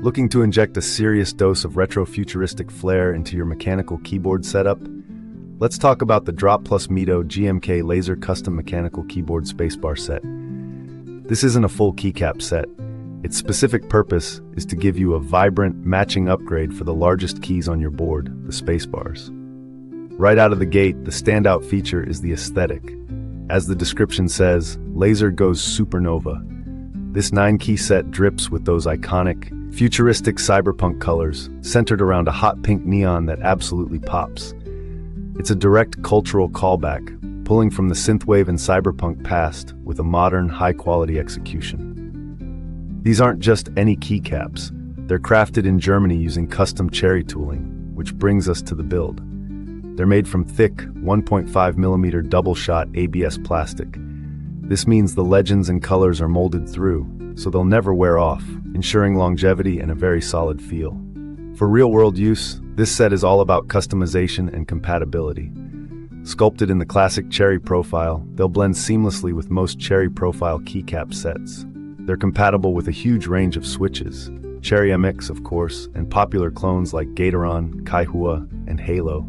Looking to inject a serious dose of retro-futuristic flair into your mechanical keyboard setup? Let's talk about the Drop Plus MiTo GMK Laser Custom Mechanical Keyboard Spacebar Set. This isn't a full keycap set. Its specific purpose is to give you a vibrant, matching upgrade for the largest keys on your board, the spacebars. Right out of the gate, the standout feature is the aesthetic. As the description says, laser goes supernova. This 9-key set drips with those iconic, futuristic cyberpunk colors, centered around a hot pink neon that absolutely pops. It's a direct cultural callback, pulling from the synthwave and cyberpunk past with a modern, high-quality execution. These aren't just any keycaps. They're crafted in Germany using custom cherry tooling, which brings us to the build. They're made from thick, 1.5mm double-shot ABS plastic. This means the legends and colors are molded through, so they'll never wear off, ensuring longevity and a very solid feel. For real-world use, this set is all about customization and compatibility. Sculpted in the classic cherry profile, they'll blend seamlessly with most cherry profile keycap sets. They're compatible with a huge range of switches, Cherry MX of course, and popular clones like Gateron, Kaihua, and Halo.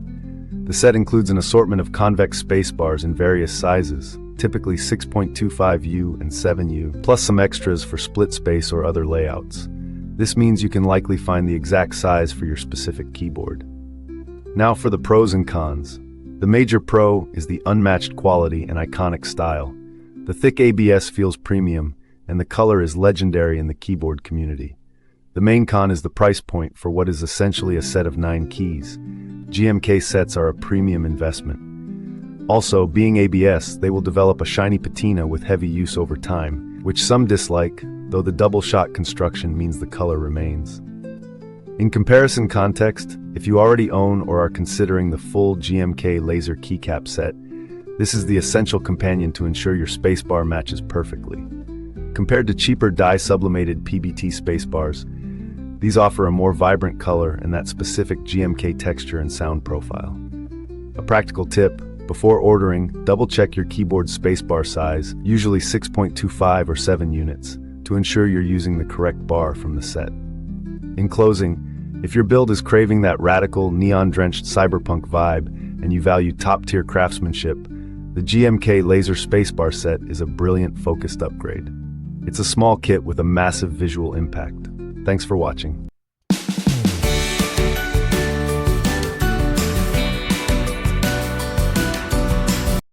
The set includes an assortment of convex spacebars in various sizes, typically 6.25U and 7U, plus some extras for split space or other layouts. This means you can likely find the exact size for your specific keyboard. Now for the pros and cons. The major pro is the unmatched quality and iconic style. The thick ABS feels premium, and the color is legendary in the keyboard community. The main con is the price point for what is essentially a set of 9 keys. GMK sets are a premium investment. Also, being ABS, they will develop a shiny patina with heavy use over time, which some dislike, though the double-shot construction means the color remains. In comparison context, if you already own or are considering the full GMK laser keycap set, this is the essential companion to ensure your spacebar matches perfectly. Compared to cheaper dye-sublimated PBT spacebars, these offer a more vibrant color and that specific GMK texture and sound profile. A practical tip: before ordering, double-check your keyboard spacebar size, usually 6.25 or 7 units, to ensure you're using the correct bar from the set. In closing, if your build is craving that radical, neon-drenched cyberpunk vibe and you value top-tier craftsmanship, the GMK Laser Spacebar set is a brilliant, focused upgrade. It's a small kit with a massive visual impact. Thanks for watching.